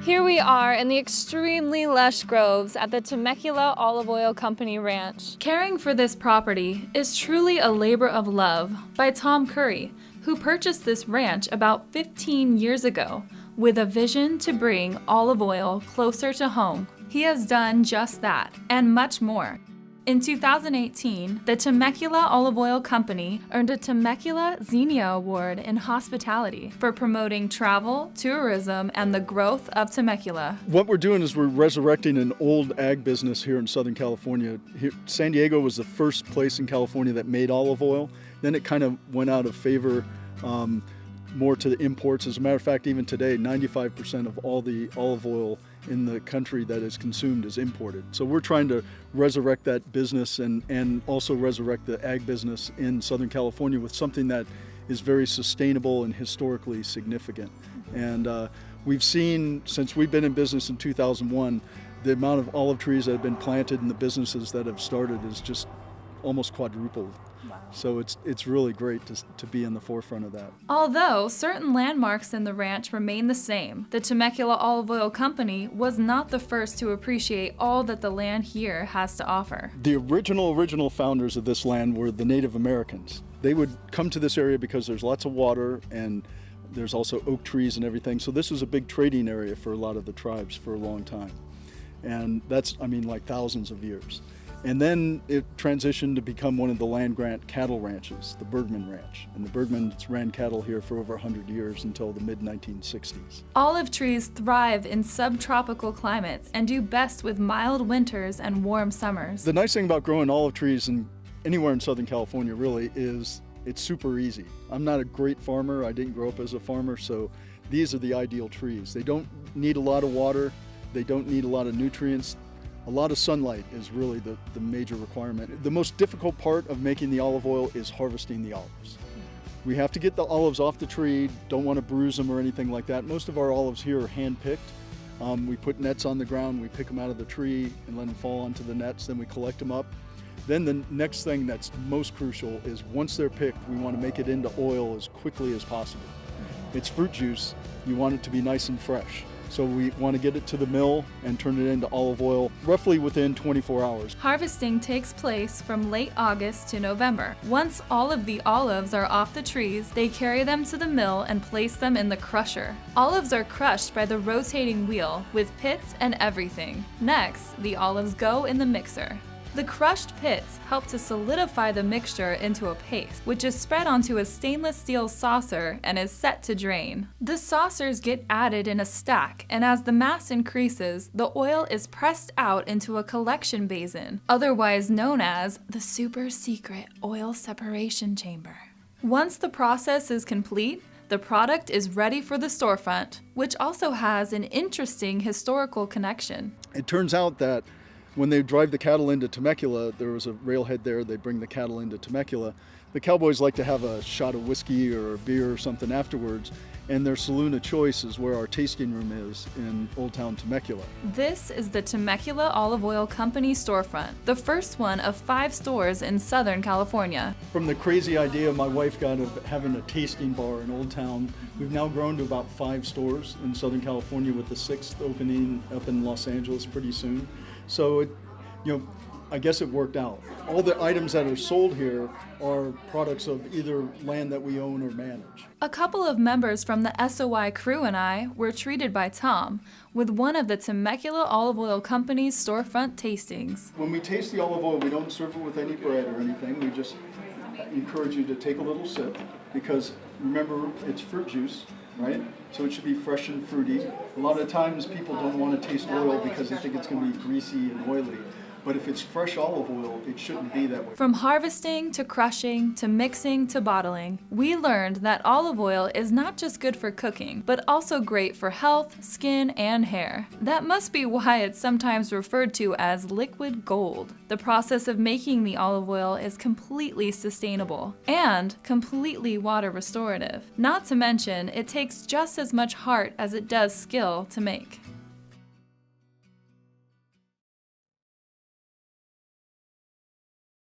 Here we are in the extremely lush groves at the Temecula Olive Oil Company Ranch. Caring for this property is truly a labor of love by Tom Curry, who purchased this ranch about 15 years ago with a vision to bring olive oil closer to home. He has done just that and much more. In 2018, the Temecula Olive Oil Company earned a Temecula Xenia Award in hospitality for promoting travel, tourism, and the growth of Temecula. What we're doing is we're resurrecting an old ag business here in Southern California. San Diego was the first place in California that made olive oil. Then it kind of went out of favor more to the imports. As a matter of fact, even today, 95% of all the olive oil in the country that is consumed is imported. So we're trying to resurrect that business and also resurrect the ag business in Southern California with something that is very sustainable and historically significant. And we've seen, since we've been in business in 2001, the amount of olive trees that have been planted and the businesses that have started is just almost quadrupled. Wow. So it's really great to be in the forefront of that. Although certain landmarks in the ranch remain the same, the Temecula Olive Oil Company was not the first to appreciate all that the land here has to offer. The original founders of this land were the Native Americans. They would come to this area because there's lots of water and there's also oak trees and everything. So this was a big trading area for a lot of the tribes for a long time. And that's, like thousands of years. And then it transitioned to become one of the land-grant cattle ranches, the Bergman Ranch. And the Bergmans ran cattle here for over 100 years until the mid-1960s. Olive trees thrive in subtropical climates and do best with mild winters and warm summers. The nice thing about growing olive trees anywhere in Southern California really is it's super easy. I'm not a great farmer. I didn't grow up as a farmer, so these are the ideal trees. They don't need a lot of water. They don't need a lot of nutrients. A lot of sunlight is really the major requirement. The most difficult part of making the olive oil is harvesting the olives. We have to get the olives off the tree, don't want to bruise them or anything like that. Most of our olives here are hand-picked. We put nets on the ground, we pick them out of the tree and let them fall onto the nets, then we collect them up. Then the next thing that's most crucial is once they're picked, we want to make it into oil as quickly as possible. It's fruit juice, you want it to be nice and fresh. So we want to get it to the mill and turn it into olive oil roughly within 24 hours. Harvesting takes place from late August to November. Once all of the olives are off the trees, they carry them to the mill and place them in the crusher. Olives are crushed by the rotating wheel with pits and everything. Next, the olives go in the mixer. The crushed pits help to solidify the mixture into a paste, which is spread onto a stainless steel saucer and is set to drain. The saucers get added in a stack, and as the mass increases, the oil is pressed out into a collection basin, otherwise known as the super secret oil separation chamber. Once the process is complete, the product is ready for the storefront, which also has an interesting historical connection. It turns out that when they drive the cattle into Temecula, there was a railhead there, they bring the cattle into Temecula. The cowboys like to have a shot of whiskey or a beer or something afterwards, and their saloon of choice is where our tasting room is in Old Town Temecula. This is the Temecula Olive Oil Company storefront, the first one of 5 stores in Southern California. From the crazy idea my wife got of having a tasting bar in Old Town, we've now grown to about 5 stores in Southern California, with the 6th opening up in Los Angeles pretty soon. So I guess it worked out. All the items that are sold here are products of either land that we own or manage. A couple of members from the SOI crew and I were treated by Tom with one of the Temecula Olive Oil Company's storefront tastings. When we taste the olive oil, we don't serve it with any bread or anything. We just encourage you to take a little sip because remember, it's fruit juice, right? So it should be fresh and fruity. A lot of times people don't want to taste oil because they think it's going to be greasy and oily. But if it's fresh olive oil, it shouldn't be that way. From harvesting to crushing to mixing to bottling, we learned that olive oil is not just good for cooking, but also great for health, skin, and hair. That must be why it's sometimes referred to as liquid gold. The process of making the olive oil is completely sustainable and completely water restorative. Not to mention, it takes just as much heart as it does skill to make.